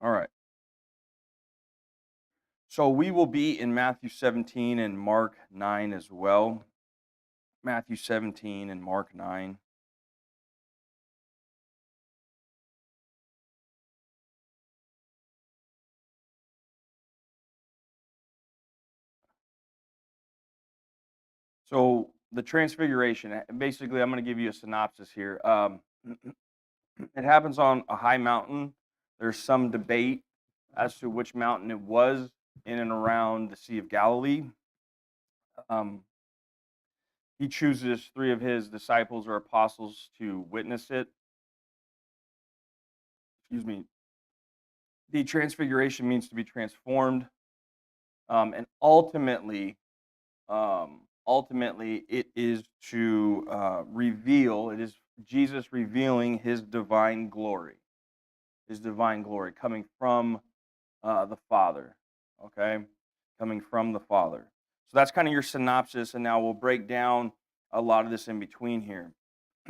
All right. So we will be in Matthew 17 and Mark 9 as well. Matthew 17 and Mark 9. So the transfiguration, basically, I'm going to give you a synopsis here. It happens on a high mountain. There's some debate as to which mountain it was in and around the Sea of Galilee. Um, he chooses three of his disciples or apostles to witness it. Excuse me. The transfiguration means to be transformed, and ultimately, it is to reveal. It is Jesus revealing his divine glory coming from the Father. Okay, coming from the Father. So that's kind of your synopsis, and now we'll break down a lot of this in between here.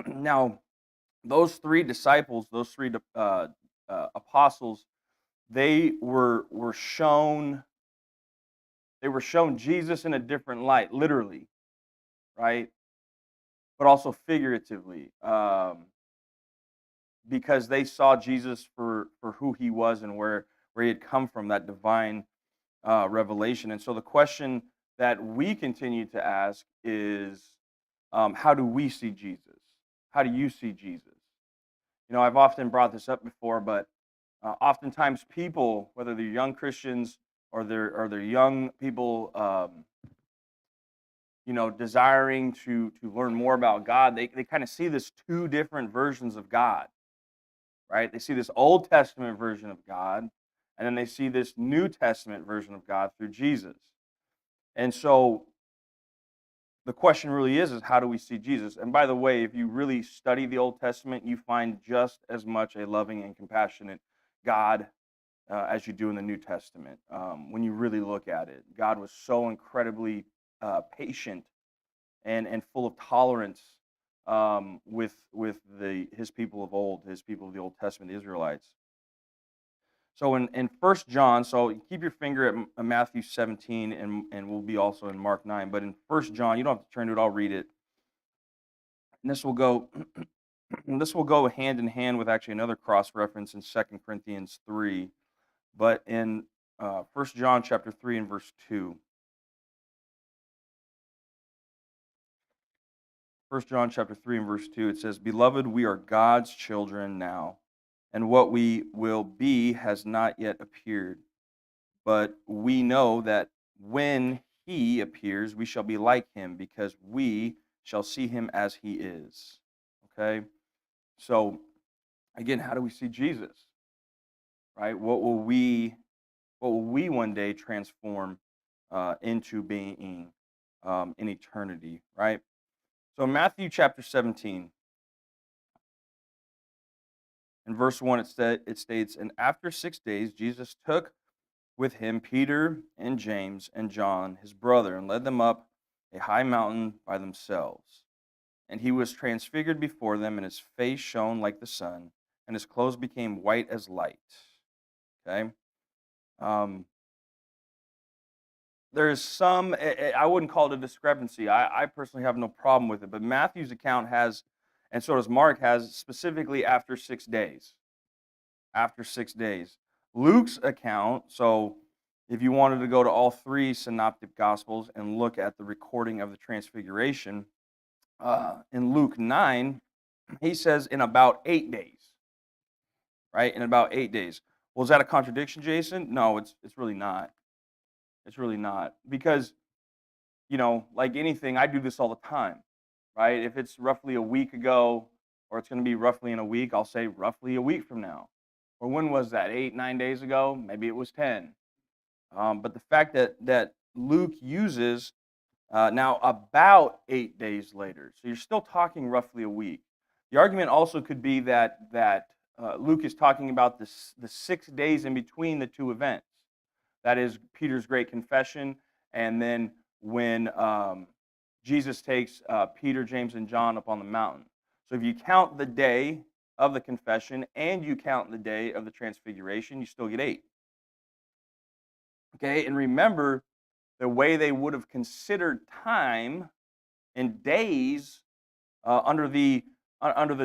Now, those three disciples, those three apostles, they were shown Jesus in a different light, literally, right? But also figuratively, because they saw Jesus for who he was and where he had come from, that divine revelation. And so the question that we continue to ask is, how do we see Jesus? How do you see Jesus? You know, I've often brought this up before, but oftentimes people, whether they're young Christians or they're young people, desiring to learn more about God, they kind of see this two different versions of God, right? They see this Old Testament version of God, and then they see this New Testament version of God through Jesus. And so the question really is how do we see Jesus? And by the way, if you really study the Old Testament, you find just as much a loving and compassionate God as you do in the New Testament. When you really look at it, God was so incredibly patient and full of tolerance with his people of old, his people of the Old Testament, the Israelites. So in 1 John, so keep your finger at Matthew 17, and we'll be also in Mark 9. But in 1 John, you don't have to turn to it, I'll read it. And this will go this will go hand in hand with actually another cross reference in 2 Corinthians 3. But in 1 John chapter 3 and verse 2. 1 John chapter 3 and verse 2, it says, "Beloved, we are God's children now, and what we will be has not yet appeared. But we know that when he appears, we shall be like him, because we shall see him as he is." Okay? So, again, how do we see Jesus? Right? What will we one day transform into being in eternity, right? So Matthew chapter 17, in verse 1, it states, "And after 6 days, Jesus took with him Peter and James and John, his brother, and led them up a high mountain by themselves. And he was transfigured before them, and his face shone like the sun, and his clothes became white as light." Okay? Um, there's some, I wouldn't call it a discrepancy. I personally have no problem with it, but Matthew's account has, and so does Mark, has specifically after 6 days. After 6 days. Luke's account, so if you wanted to go to all three synoptic gospels and look at the recording of the transfiguration, in Luke 9, he says in about 8 days, right? In about 8 days. Well, is that a contradiction, Jason? No, it's really not. It's really not. Because, like anything, I do this all the time, right? If it's roughly a week ago, or it's going to be roughly in a week, I'll say roughly a week from now. Or when was that? 8, 9 days ago? Maybe it was 10. But the fact that Luke uses now about 8 days later, so you're still talking roughly a week. The argument also could be that Luke is talking about the 6 days in between the two events. That is Peter's great confession, and then when Jesus takes Peter, James, and John up on the mountain. So if you count the day of the confession and you count the day of the transfiguration, you still get 8. Okay, and remember the way they would have considered time and days under the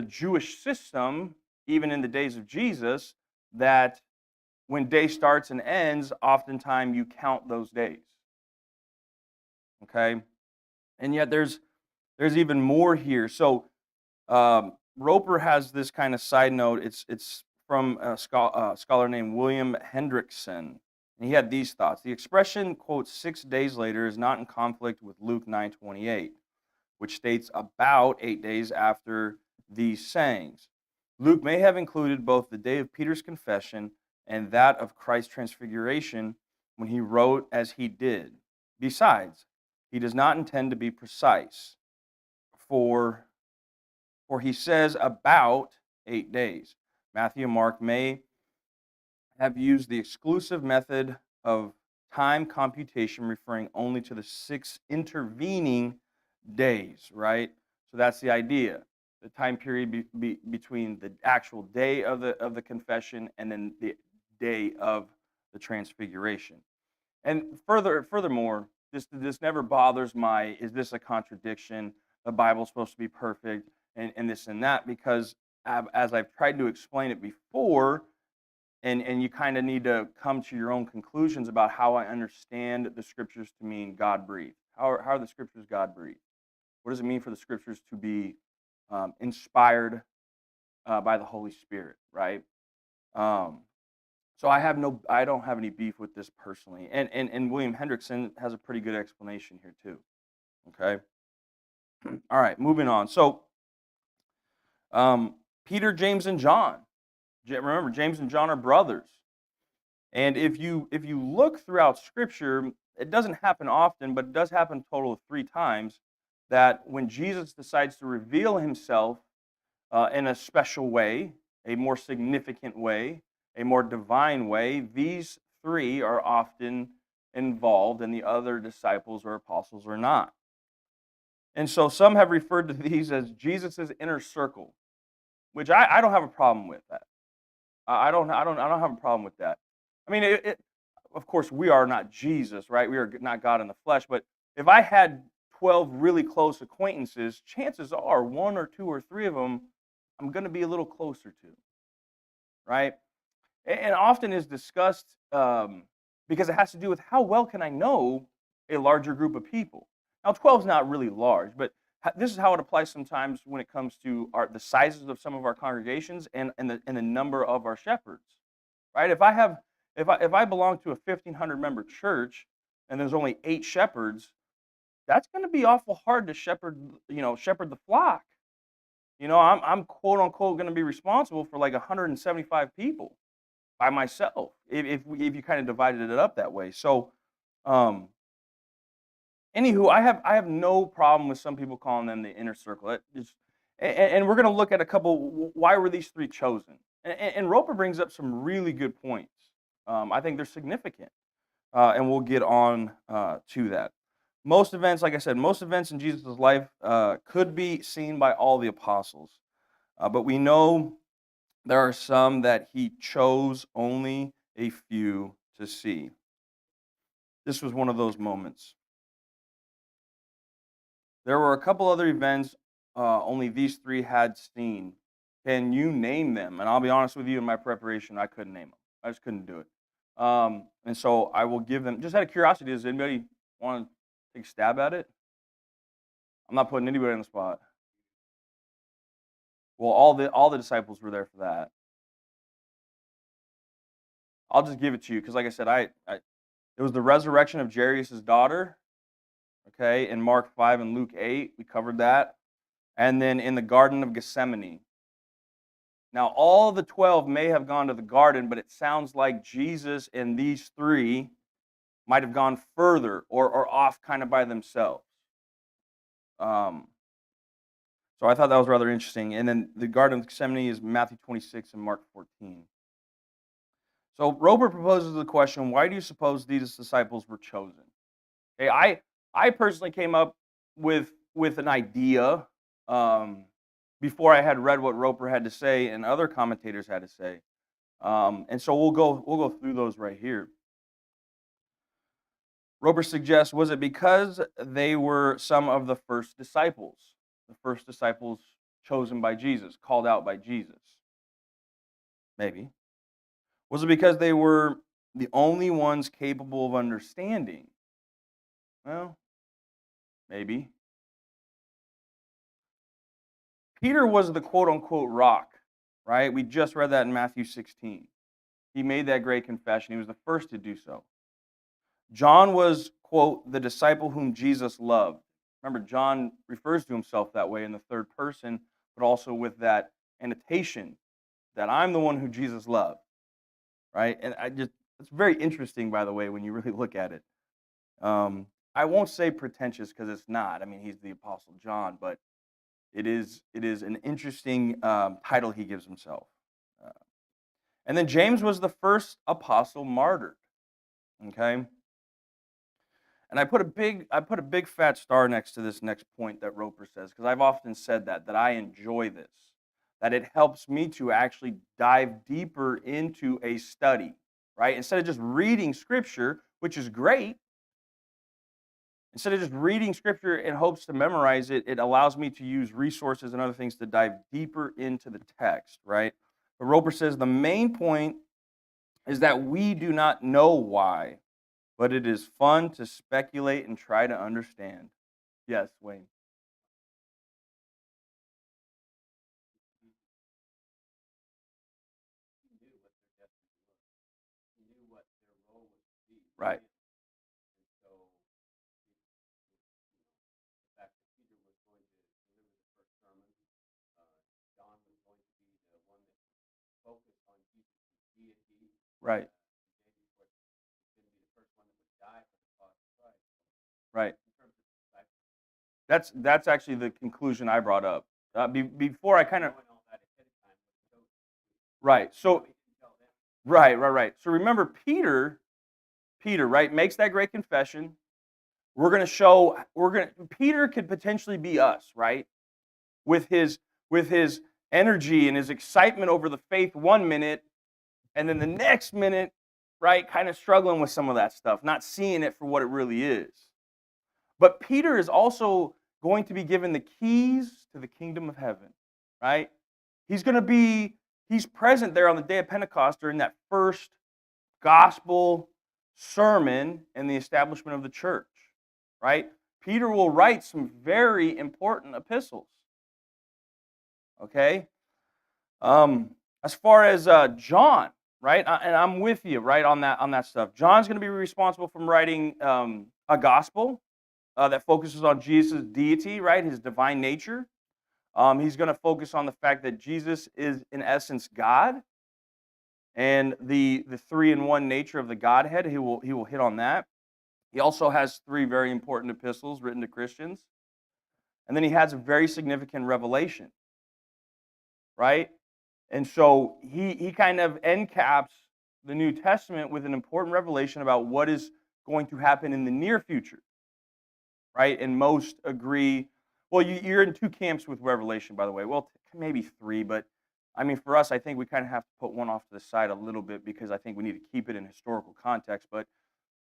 Jewish system, even in the days of Jesus, that when day starts and ends, oftentimes you count those days. Okay, and yet there's even more here. So Roper has this kind of side note. It's from a scholar named William Hendrickson. And he had these thoughts. The expression, quote, 6 days later is not in conflict with Luke 9:28, which states about 8 days after these sayings. Luke may have included both the day of Peter's confession and that of Christ's transfiguration when he wrote as he did. Besides, he does not intend to be precise, for he says about 8 days. Matthew and Mark may have used the exclusive method of time computation, referring only to the 6 intervening days, right? So that's the idea. The time period between the actual day of the confession and then the day of the transfiguration. And furthermore, this never bothers my, is this a contradiction? The Bible's supposed to be perfect and this and that, because as I've tried to explain it before, and you kind of need to come to your own conclusions about how I understand the scriptures to mean God-breathed. How are the scriptures God-breathed? What does it mean for the scriptures to be inspired by the Holy Spirit, right? So I don't have any beef with this personally. And William Hendrickson has a pretty good explanation here too. Okay. All right, moving on. So Peter, James, and John. Remember, James and John are brothers. And if you look throughout Scripture, it doesn't happen often, but it does happen a total of 3 times, that when Jesus decides to reveal himself in a special way, a more significant way, a more divine way, these 3 are often involved and the other disciples or apostles are not. And so some have referred to these as Jesus' inner circle, which I don't have a problem with that. I don't have a problem with that. I mean, of course, we are not Jesus, right? We are not God in the flesh. But if I had 12 really close acquaintances, chances are 1 or 2 or 3 of them I'm going to be a little closer to, right? And often is discussed because it has to do with how well can I know a larger group of people. Now, 12 is not really large, but this is how it applies sometimes when it comes to the sizes of some of our congregations and the number of our shepherds, right? If I belong to a 1,500 member church and there's only 8 shepherds, that's going to be awful hard to shepherd the flock. I'm quote unquote going to be responsible for like 175 people by myself if you kind of divided it up that way. So, anywho, I have no problem with some people calling them the inner circle. And we're going to look at a couple. Why were these 3 chosen? And Roper brings up some really good points. I think they're significant, and we'll get on to that. Most events, like I said, most events in Jesus' life could be seen by all the apostles, but we know there are some that he chose only a few to see. This was one of those moments. There were a couple other events only these 3 had seen. Can you name them? And I'll be honest with you, in my preparation, I couldn't name them. I just couldn't do it. And so I will give them, just out of curiosity, does anybody want to take a stab at it? I'm not putting anybody on the spot. Well, all the disciples were there for that. I'll just give it to you because, like I said, it was the resurrection of Jairus' daughter. Okay, in Mark 5 and Luke 8, we covered that. And then in the Garden of Gethsemane. Now, all the 12 may have gone to the garden, but it sounds like Jesus and these 3 might have gone further or off kind of by themselves. So I thought that was rather interesting. And then the Garden of Gethsemane is Matthew 26 and Mark 14. So Roper proposes the question, why do you suppose these disciples were chosen? Okay, I personally came up with an idea before I had read what Roper had to say and other commentators had to say. And so we'll go through those right here. Roper suggests, was it because they were some of the first disciples chosen by Jesus, called out by Jesus? Maybe. Was it because they were the only ones capable of understanding? Well, maybe. Peter was the quote unquote rock, right? We just read that in Matthew 16. He made that great confession. He was the first to do so. John was, quote, the disciple whom Jesus loved. Remember, John refers to himself that way in the third person, but also with that annotation that I'm the one who Jesus loved, right? And it's very interesting, by the way, when you really look at it. I won't say pretentious because it's not. I mean, he's the Apostle John, but it is an interesting title he gives himself. And then James was the first apostle martyred. Okay. And I put a big fat star next to this next point that Roper says, because I've often said that I enjoy this, that it helps me to actually dive deeper into a study, right? Instead of just reading scripture, which is great, instead of just reading scripture in hopes to memorize it, it allows me to use resources and other things to dive deeper into the text, right? But Roper says the main point is that we do not know why, but it is fun to speculate and try to understand. Yes, Wayne. Right. Right. Right. That's actually the conclusion I brought up. Before I kind of right. So right. So remember Peter, right, makes that great confession. Peter could potentially be us, right? With his energy and his excitement over the faith 1 minute, and then the next minute, right, kind of struggling with some of that stuff, not seeing it for what it really is. But Peter is also going to be given the keys to the kingdom of heaven, right? He's present there on the day of Pentecost during that first gospel sermon and the establishment of the church, right? Peter will write some very important epistles. Okay? As far as John, right? And I'm with you, right, on that stuff. John's going to be responsible for writing a gospel that focuses on Jesus' deity, right, his divine nature. He's going to focus on the fact that Jesus is, in essence, God, and the three-in-one nature of the Godhead. He will hit on that. He also has 3 very important epistles written to Christians, and then he has a very significant revelation, right? And so he kind of end caps the New Testament with an important revelation about what is going to happen in the near future, right? And most agree. Well, you're in 2 camps with Revelation, by the way. Well, maybe 3, but I mean, for us, I think we kind of have to put one off to the side a little bit because I think we need to keep it in historical context. But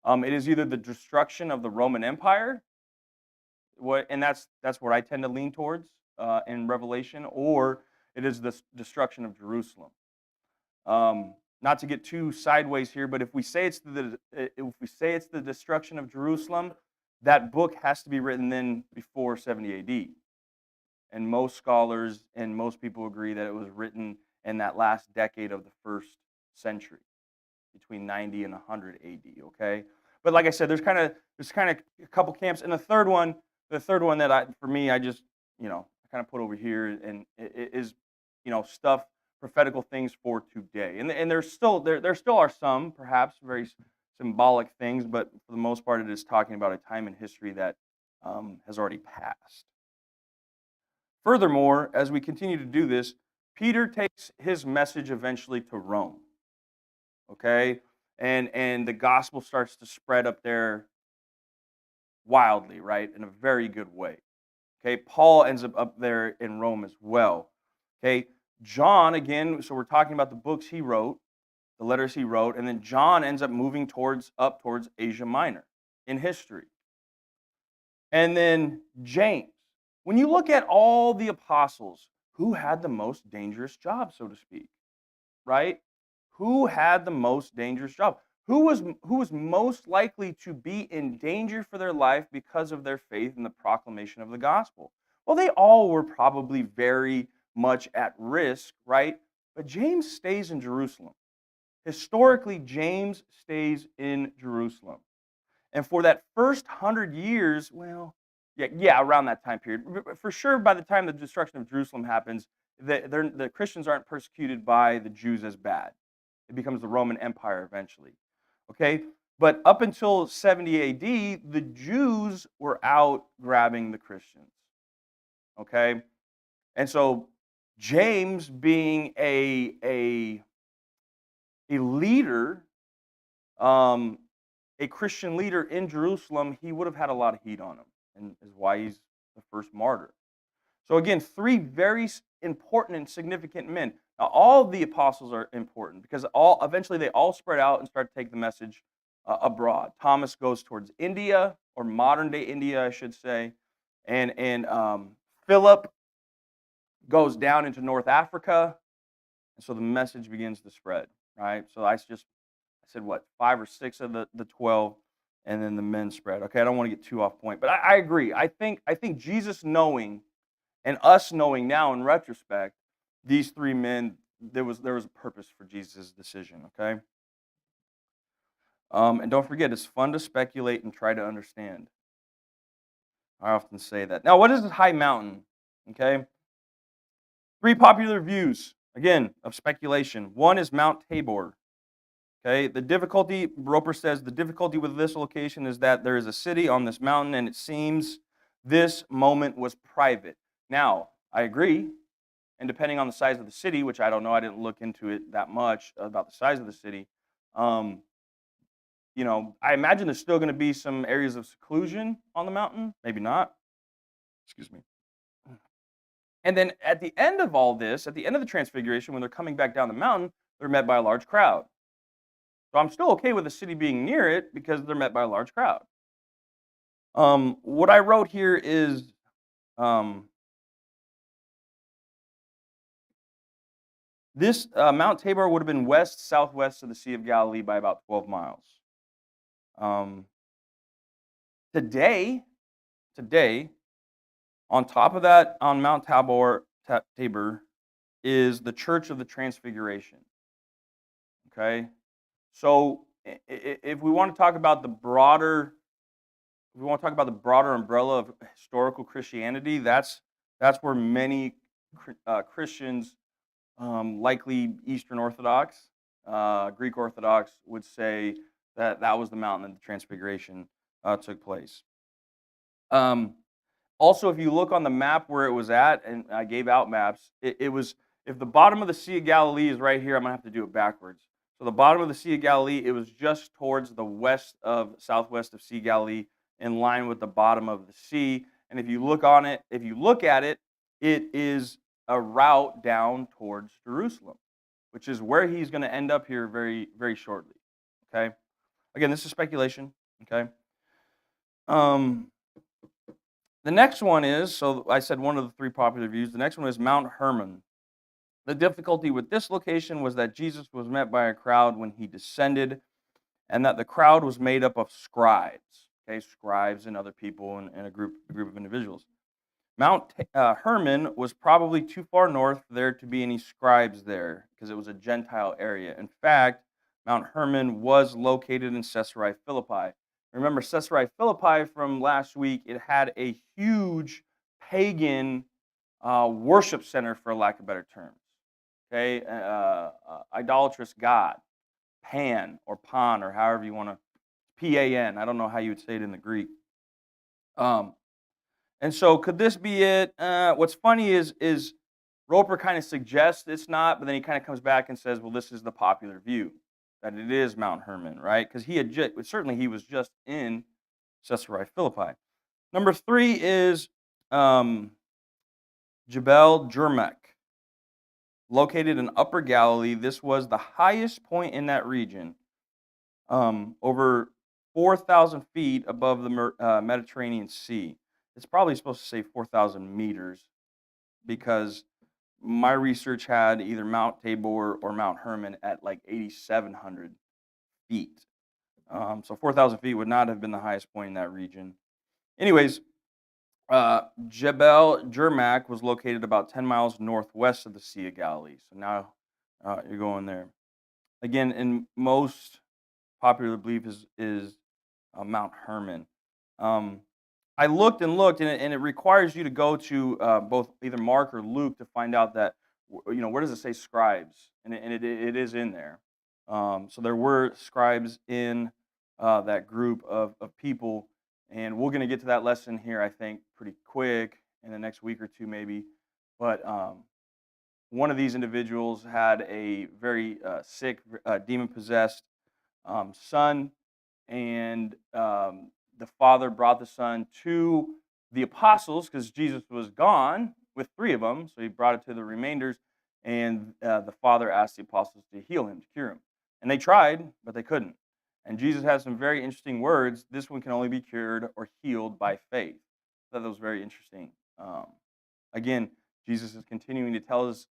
it is either the destruction of the Roman Empire, and that's what I tend to lean towards in Revelation, or it is the destruction of Jerusalem. Not to get too sideways here, but if we say it's the destruction of Jerusalem, that book has to be written then before 70 AD. And most scholars and most people agree that it was written in that last decade of the first century, between 90 and 100 AD. Okay, but like I said, there's kind of a couple camps, and the third one that for me, I just I kind of put over here, and it is stuff, prophetical things for today, and there still are some perhaps very symbolic things, but for the most part, it is talking about a time in history that has already passed. Furthermore, as we continue to do this, Peter takes his message eventually to Rome. Okay, and the gospel starts to spread up there wildly, right, in a very good way. Okay, Paul ends up there in Rome as well. Okay, John, again, so we're talking about the books he wrote, the letters he wrote, and then John ends up moving up towards Asia Minor in history. And then James. When you look at all the apostles, who had the most dangerous job, so to speak, right? Who had the most dangerous job? Who was most likely to be in danger for their life because of their faith in the proclamation of the gospel? Well, they all were probably very much at risk, right? But James stays in Jerusalem. Historically, James stays in Jerusalem. And for that first 100 years, well, yeah, around that time period, for sure, by the time the destruction of Jerusalem happens, the Christians aren't persecuted by the Jews as bad. It becomes the Roman Empire eventually. Okay? But up until 70 AD, the Jews were out grabbing the Christians. Okay? And so James, being a leader, a Christian leader in Jerusalem, he would have had a lot of heat on him, and is why he's the first martyr. So again, three very important and significant men. Now, all of the apostles are important because eventually they all spread out and start to take the message abroad. Thomas goes towards India, or modern day India, I should say, and Philip goes down into North Africa, and so the message begins to spread. Right. So I said what, 5 or 6 of the 12, and then the men spread. Okay, I don't want to get too off point, but I agree. I think Jesus knowing, and us knowing now in retrospect, these 3 men, there was a purpose for Jesus' decision. Okay, and don't forget, it's fun to speculate and try to understand. I often say that. Now, what is this high mountain? Okay, 3 popular views again of speculation. One is Mount Tabor. Okay, the difficulty, Roper says, the difficulty with this location is that there is a city on this mountain, and it seems this moment was private. Now, I agree, and depending on the size of the city, which I don't know, I didn't look into it that much about the size of the city, I imagine there's still going to be some areas of seclusion on the mountain, maybe not. Excuse me. And then at the end of all this, at the end of the transfiguration, when they're coming back down the mountain, they're met by a large crowd. So I'm still okay with the city being near it because they're met by a large crowd. What I wrote here is this Mount Tabor would have been west-southwest of the Sea of Galilee by about 12 miles. Today, on top of that, on Mount Tabor is the Church of the Transfiguration. Okay? So if we want to talk about the broader umbrella of historical Christianity, that's where many Christians, likely Eastern Orthodox, Greek Orthodox, would say that was the mountain that the Transfiguration took place. Also, if you look on the map where it was at, and I gave out maps, it was, if the bottom of the Sea of Galilee is right here, I'm going to have to do it backwards. So the bottom of the Sea of Galilee, it was just towards the southwest of Sea Galilee, in line with the bottom of the sea. And if you look at it, it is a route down towards Jerusalem, which is where he's going to end up here very, very shortly. Okay. Again, this is speculation. Okay. The next one is, so I said one of the 3 popular views. The next one is Mount Hermon. The difficulty with this location was that Jesus was met by a crowd when he descended, and that the crowd was made up of scribes. Okay, scribes and other people, and a group of individuals. Mount Hermon was probably too far north for there to be any scribes there, because it was a Gentile area. In fact, Mount Hermon was located in Caesarea Philippi. Remember, Caesarea Philippi from last week, it had a huge pagan worship center, for lack of better terms. Okay, idolatrous god, Pan or Pan, or however you want to, Pan. I don't know how you would say it in the Greek. And so could this be it? What's funny is Roper kind of suggests it's not, but then he kind of comes back and says, well, this is the popular view, that it is Mount Hermon, right? Because he was just in Caesarea Philippi. Number 3 is Jebel Jermek, located in Upper Galilee. This was the highest point in that region, over 4,000 feet above the Mediterranean Sea. It's probably supposed to say 4,000 meters because my research had either Mount Tabor or Mount Hermon at like 8,700 feet. So 4,000 feet would not have been the highest point in that region. Anyways, Jebel Jermak was located about 10 miles northwest of the Sea of Galilee. So now you're going there. Again, in most popular belief is Mount Hermon. I looked and looked, and it requires you to go to both either Mark or Luke to find out that, where does it say scribes? And it is in there. So there were scribes in that group of people, and we're going to get to that lesson here, I think, pretty quick in the next week or two maybe. But one of these individuals had a very sick, demon-possessed son, and the father brought the son to the apostles because Jesus was gone with 3 of them, so he brought it to the remainders, and the father asked the apostles to heal him, to cure him. And they tried, but they couldn't. And Jesus has some very interesting words. This one can only be cured or healed by faith. I thought that was very interesting. Again, Jesus is continuing to tell his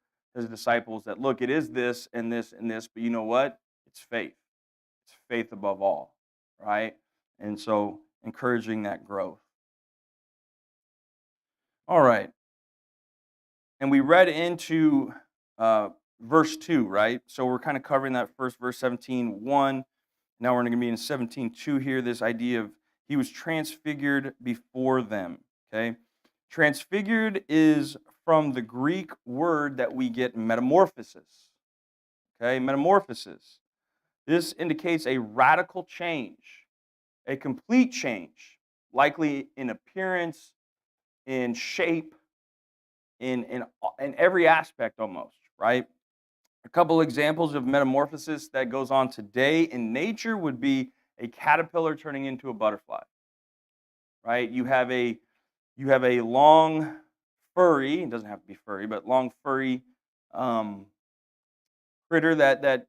disciples that, look, it is this and this and this, but you know what? It's faith. It's faith above all, right? And so encouraging that growth. All right. And we read into verse 2, right? So we're kind of covering that first verse, 17:1. Now we're going to be in 17:2 here, this idea of he was transfigured before them, okay? Transfigured is from the Greek word that we get metamorphosis, okay? Metamorphosis. This indicates a radical change, a complete change, likely in appearance, in shape, in every aspect almost, right? A couple examples of metamorphosis that goes on today in nature would be a caterpillar turning into a butterfly, right? You have a long furry, it doesn't have to be furry, but long furry critter that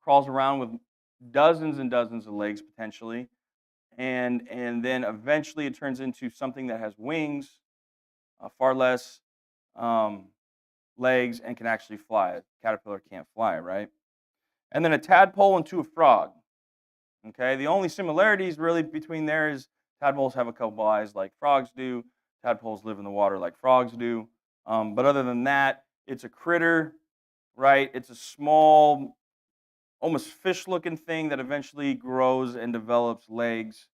crawls around with dozens and dozens of legs potentially, and then eventually it turns into something that has wings, far less legs, and can actually fly. A caterpillar can't fly, right? And then a tadpole into a frog. Okay, the only similarities really between there is tadpoles have a couple eyes like frogs do. Tadpoles live in the water like frogs do. But other than that, it's a critter, right? It's a small, almost fish-looking thing that eventually grows and develops legs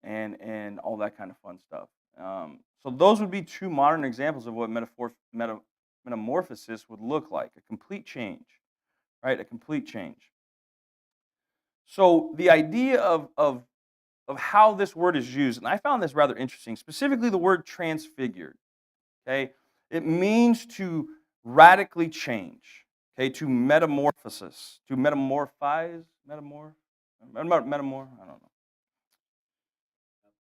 and all that kind of fun stuff. So those would be 2 modern examples of what metamorphosis would look like, a complete change, right? A complete change. So the idea of how this word is used, and I found this rather interesting, specifically the word transfigured, okay? It means to radically change, okay, to metamorphosis, to metamorphize, I don't know.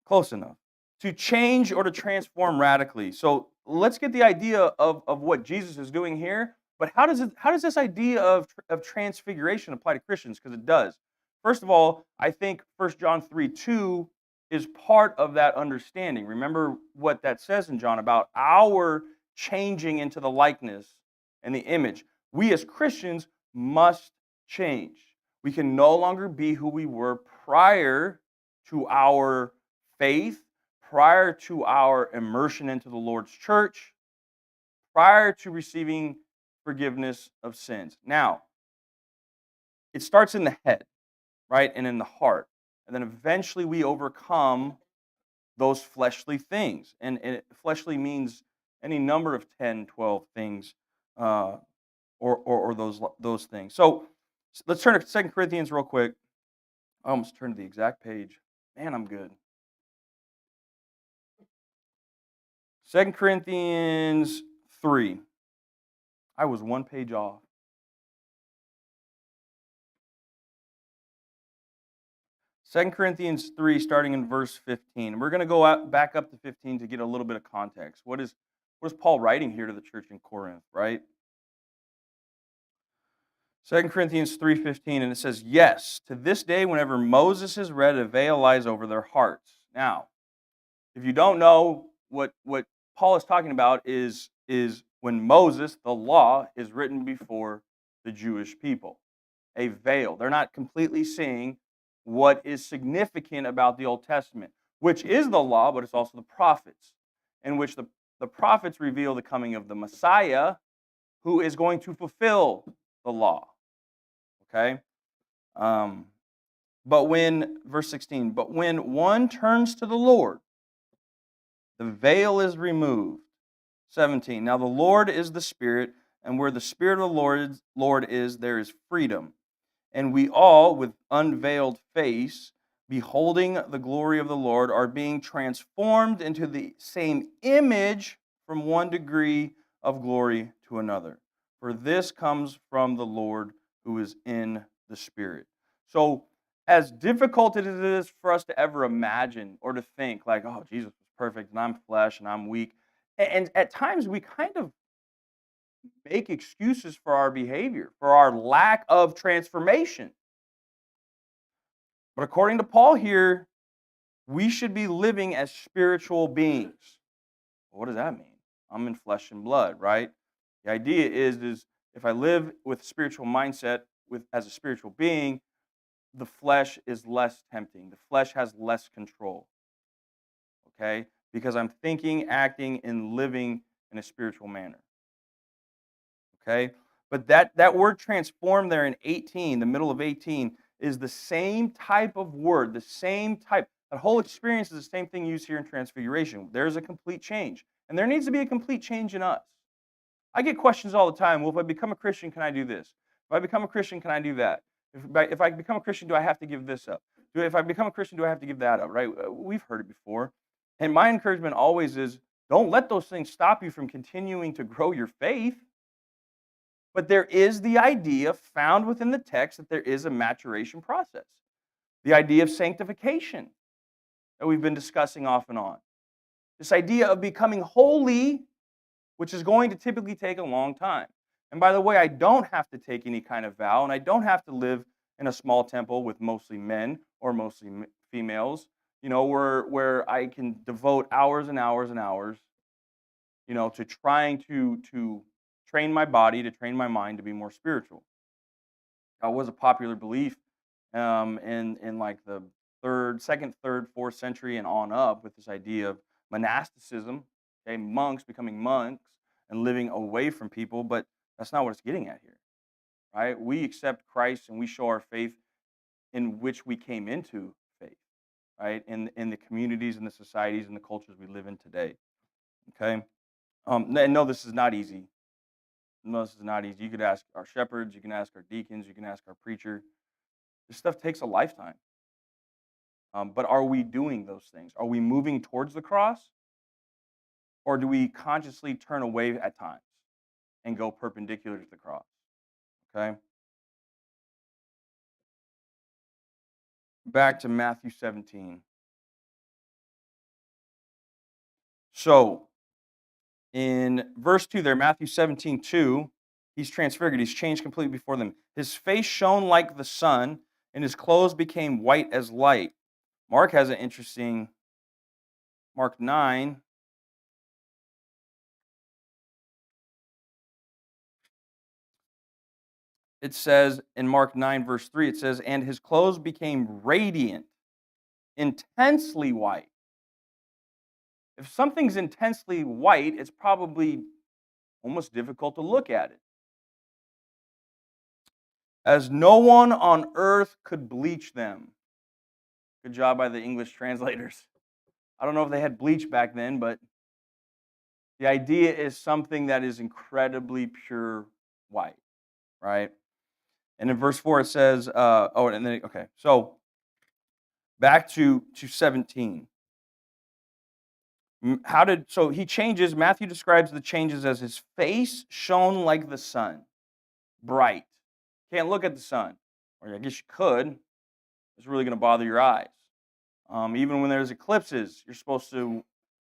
Close enough. To change or to transform radically. So let's get the idea of what Jesus is doing here. But how does this idea of transfiguration apply to Christians? Because it does. First of all, I think 1 John 3:2 is part of that understanding. Remember what that says in John about our changing into the likeness and the image. We as Christians must change. We can no longer be who we were prior to our faith, prior to our immersion into the Lord's church, prior to receiving forgiveness of sins. Now, it starts in the head, right, and in the heart. And then eventually we overcome those fleshly things. And fleshly means any number of 10, 12 things, or those things. So let's turn to 2 Corinthians real quick. I almost turned to the exact page. Man, I'm good. 2 Corinthians 3. I was 1 page off. 2 Corinthians 3, starting in verse 15. We're going to go back up to 15 to get a little bit of context. What is Paul writing here to the church in Corinth, right? 2 Corinthians 3:15, and it says, "Yes, to this day, whenever Moses is read, a veil lies over their hearts." Now, if you don't know what Paul is talking about is when Moses, the law, is written before the Jewish people. A veil. They're not completely seeing what is significant about the Old Testament, which is the law, but it's also the prophets, in which the prophets reveal the coming of the Messiah, who is going to fulfill the law. Okay? But when, verse 16, but when one turns to the Lord, the veil is removed. 17, now the Lord is the Spirit, and where the Spirit of the Lord is, there is freedom. And we all, with unveiled face, beholding the glory of the Lord, are being transformed into the same image from one degree of glory to another. For this comes from the Lord who is in the Spirit. So, as difficult as it is for us to ever imagine or to think, like, oh, Jesus was perfect, and I'm flesh, and I'm weak, and at times we kind of make excuses for our behavior, for our lack of transformation. But according to Paul here, we should be living as spiritual beings. Well, what does that mean? I'm in flesh and blood, right? The idea is if I live with spiritual mindset, as a spiritual being, the flesh is less tempting. The flesh has less control. Okay? Because I'm thinking, acting, and living in a spiritual manner. Okay? But that word transform there in 18, the middle of 18, is the same type of word, the same type. That whole experience is the same thing used here in Transfiguration. There's a complete change. And there needs to be a complete change in us. I get questions all the time. Well, if I become a Christian, can I do this? If I become a Christian, can I do that? If I become a Christian, do I have to give this up? If I become a Christian, do I have to give that up? Right? We've heard it before. And my encouragement always is, don't let those things stop you from continuing to grow your faith. But there is the idea found within the text that there is a maturation process. The idea of sanctification that we've been discussing off and on. This idea of becoming holy, which is going to typically take a long time. And by the way, I don't have to take any kind of vow, and I don't have to live in a small temple with mostly men or mostly females, where I can devote hours and hours and hours, to trying to train my body, to train my mind to be more spiritual. That was a popular belief in like the second, third, fourth century and on up, with this idea of monasticism, okay, monks becoming monks and living away from people, but that's not what it's getting at here, right? We accept Christ and we show our faith in which we came into faith, right? In the communities and the societies and the cultures we live in today, okay? And no, this is not easy. No, this is not easy. You could ask our shepherds, you can ask our deacons, you can ask our preacher. This stuff takes a lifetime. But are we doing those things? Are we moving towards the cross? Or do we consciously turn away at times and go perpendicular to the cross? Okay? Back to Matthew 17. So, in verse 2 there, Matthew 17:2, he's transfigured. He's changed completely before them. His face shone like the sun, and his clothes became white as light. Mark has an interesting, Mark 9. It says in Mark 9, verse 3, it says, and his clothes became radiant, intensely white. If something's intensely white, it's probably almost difficult to look at it. As no one on earth could bleach them. Good job by the English translators. I don't know if they had bleach back then, but the idea is something that is incredibly pure white, right? And in verse 4 it says, so back to 17. So he changes, Matthew describes the changes as his face shone like the sun, bright. Can't look at the sun, or I guess you could. It's really going to bother your eyes. Even when there's eclipses, you're supposed to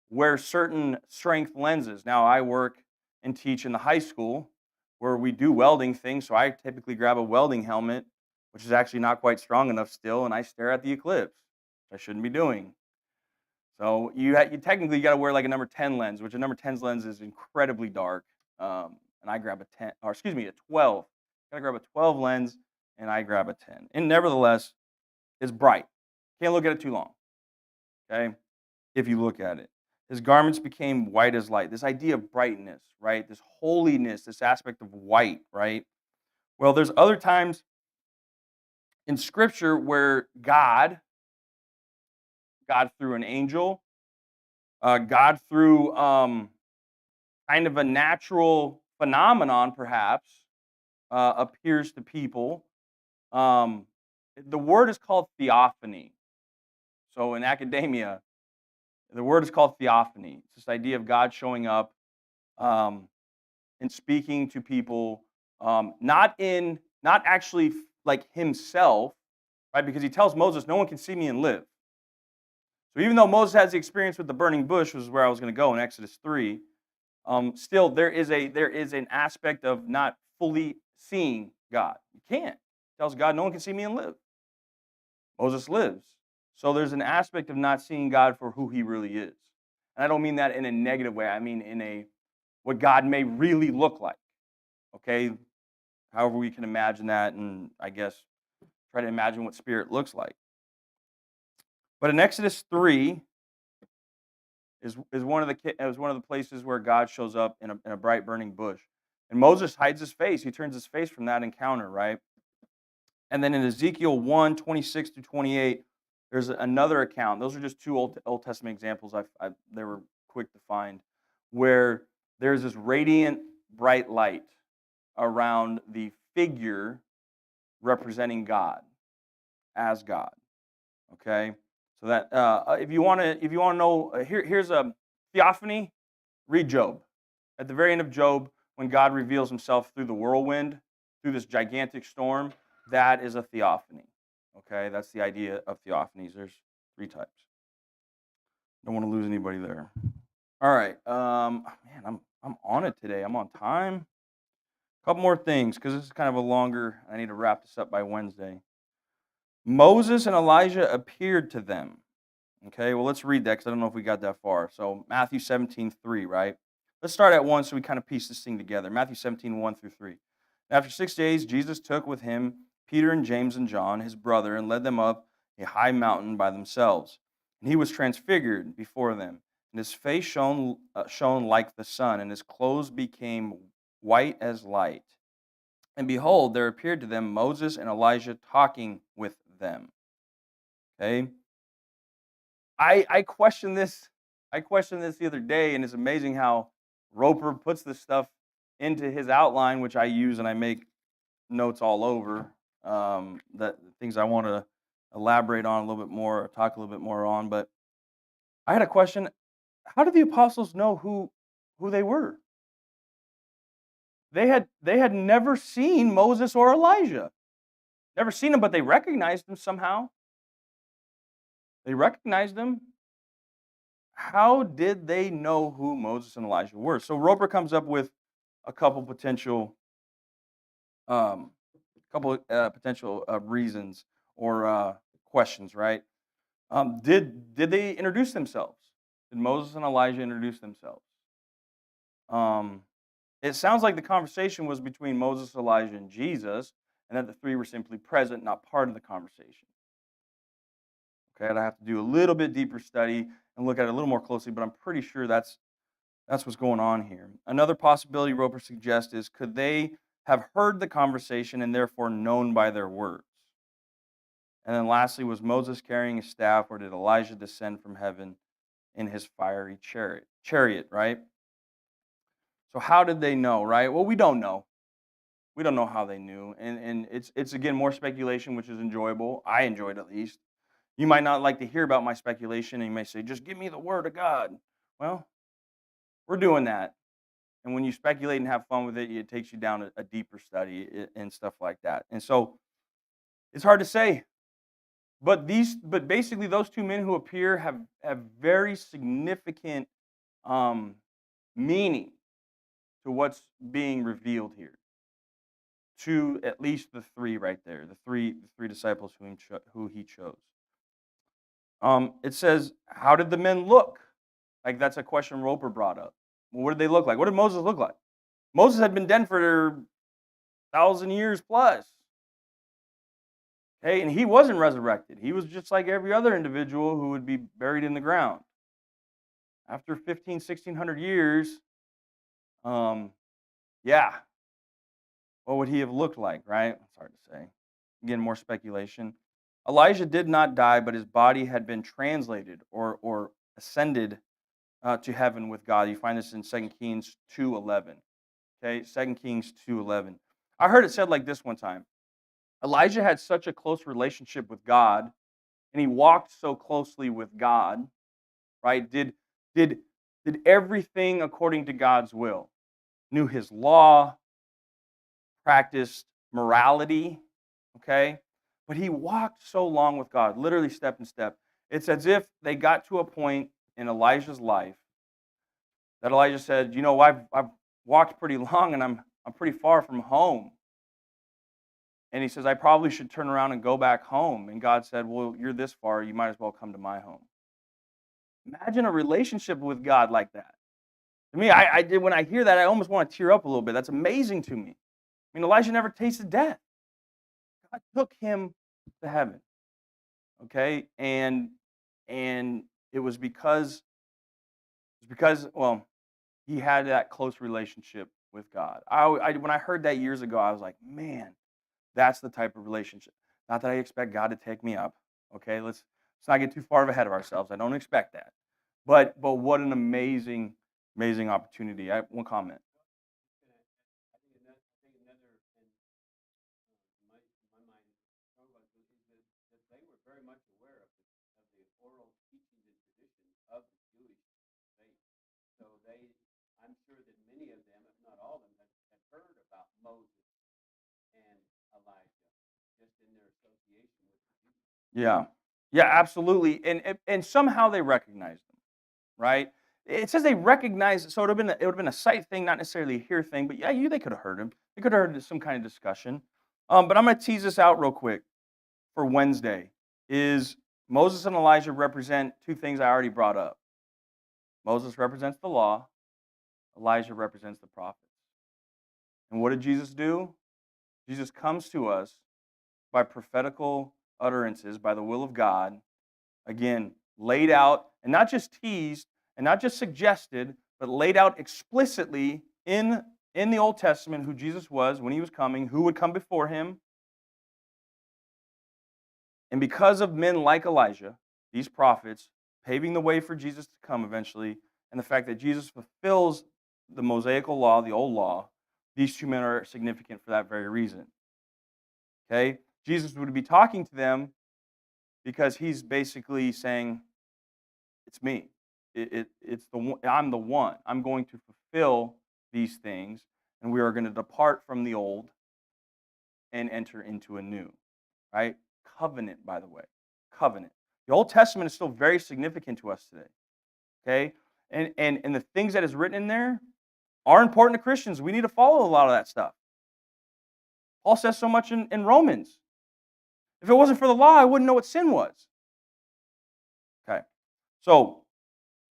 wear certain strength lenses. Now, I work and teach in the high school where we do welding things, so I typically grab a welding helmet, which is actually not quite strong enough still, and I stare at the eclipse, which I shouldn't be doing. So you technically got to wear like a number 10 lens, which a number 10's lens is incredibly dark. And I grab a 10, or excuse me, a 12. Got to grab a 12 lens, and I grab a 10. And nevertheless, it's bright. Can't look at it too long. Okay, if you look at it, his garments became white as light. This idea of brightness, right? This holiness, this aspect of white, right? Well, there's other times in Scripture where God through an angel, God through kind of a natural phenomenon, perhaps, appears to people. Um, the word is called theophany. So in academia, the word is called theophany. It's this idea of God showing up um, and speaking to people, not actually like himself, right? Because he tells Moses, "No one can see me and live." So even though Moses has the experience with the burning bush, which is where I was going to go in Exodus 3, still there is an aspect of not fully seeing God. You can't. He tells God, "No one can see me and live." Moses lives. So there's an aspect of not seeing God for who he really is. And I don't mean that in a negative way. I mean in a what God may really look like. Okay? However we can imagine that, and I guess try to imagine what spirit looks like. But in Exodus 3 is one of the places where God shows up in a bright burning bush. And Moses hides his face. He turns his face from that encounter, right? And then in Ezekiel 1:26 through 28, there's another account. Those are just two Old Testament examples they were quick to find, where there's this radiant, bright light around the figure representing God as God. Okay, so that if you want to know, here's a theophany. Read Job. At the very end of Job, when God reveals Himself through the whirlwind, through this gigantic storm, that is a theophany. Okay, that's the idea of theophanies. There's 3 types. Don't want to lose anybody there. All right, man, I'm on it today. I'm on time. A couple more things because this is kind of a longer. I need to wrap this up by Wednesday. Moses and Elijah appeared to them. Okay, well, let's read that because I don't know if we got that far. So Matthew 17:3, right? Let's start at 1 so we kind of piece this thing together. Matthew 17:1 through 3. After 6 days, Jesus took with him Peter and James and John, his brother, and led them up a high mountain by themselves. And he was transfigured before them, and his face shone like the sun, and his clothes became white as light. And behold, there appeared to them Moses and Elijah talking with them. Okay? I questioned this. I questioned this the other day, and it's amazing how Roper puts this stuff into his outline, which I use and I make notes all over. That things I want to elaborate on a little bit more, talk a little bit more on. But I had a question: how did the apostles know who they were? They had never seen Moses or Elijah. Never seen them, but they recognized them somehow. They recognized them. How did they know who Moses and Elijah were? So Roper comes up with a couple potential, reasons or questions. Right? Did they introduce themselves? Did Moses and Elijah introduce themselves? It sounds like the conversation was between Moses, Elijah, and Jesus, and that the 3 were simply present, not part of the conversation. Okay, I'd have to do a little bit deeper study and look at it a little more closely, but I'm pretty sure that's what's going on here. Another possibility Roper suggests is, could they have heard the conversation and therefore known by their words? And then lastly, was Moses carrying a staff, or did Elijah descend from heaven in his fiery chariot, right? So how did they know, right? Well, we don't know. We don't know how they knew. And it's again more speculation, which is enjoyable. I enjoyed, at least. You might not like to hear about my speculation, and you may say, just give me the word of God. Well, we're doing that. And when you speculate and have fun with it, it takes you down a deeper study and stuff like that. And so it's hard to say. But basically those two men who appear have very significant meaning to what's being revealed here. To at least the three right there, the three disciples who he chose. It says, how did the men look? Like, that's a question Roper brought up. Well, what did they look like? What did Moses look like? Moses had been dead for 1,000 years plus. Okay, and he wasn't resurrected. He was just like every other individual who would be buried in the ground. After 1,600 years, yeah, what would he have looked like, right? It's hard to say. Again, more speculation. Elijah did not die, but his body had been translated or ascended to heaven with God. You find this in 2 Kings 2:11. Okay, 2 Kings 2:11. I heard it said like this one time. Elijah had such a close relationship with God, and he walked so closely with God, right? Did everything according to God's will. Knew his law, practiced morality, okay? But he walked so long with God, literally step in step. It's as if they got to a point in Elijah's life that Elijah said, you know, I've walked pretty long and I'm pretty far from home. And he says, I probably should turn around and go back home. And God said, well, you're this far, you might as well come to my home. Imagine a relationship with God like that. To me, I did when I hear that, I almost want to tear up a little bit. That's amazing to me. I mean, Elijah never tasted death. God took him to heaven. Okay? And it was because well, he had that close relationship with God. When I heard that years ago, I was like, man, that's the type of relationship. Not that I expect God to take me up. Okay, let's not get too far ahead of ourselves. I don't expect that. But what an amazing opportunity. I have one comment. Yeah. Yeah, absolutely. And somehow they recognized him, right? It says they recognized, so it would have been a sight thing, not necessarily a hear thing, but yeah, they could have heard him. They could have heard some kind of discussion. But I'm going to tease this out real quick for Wednesday. Is Moses and Elijah represent two things I already brought up. Moses represents the law. Elijah represents the prophets. And what did Jesus do? Jesus comes to us by prophetical utterances, by the will of God, again, laid out, and not just teased, and not just suggested, but laid out explicitly in the Old Testament who Jesus was, when he was coming, who would come before him. And because of men like Elijah, these prophets, paving the way for Jesus to come eventually, and the fact that Jesus fulfills the Mosaical law, the old law, these two men are significant for that very reason. Okay? Jesus would be talking to them because he's basically saying, it's me. I'm the one. I'm going to fulfill these things, and we are going to depart from the old and enter into a new. Right? Covenant, by the way. Covenant. The Old Testament is still very significant to us today. Okay? And the things that is written in there are important to Christians. We need to follow a lot of that stuff. Paul says so much in Romans. If it wasn't for the law, I wouldn't know what sin was. Okay. So,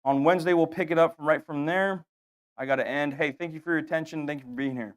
on Wednesday, we'll pick it up right from there. I got to end. Hey, thank you for your attention. Thank you for being here.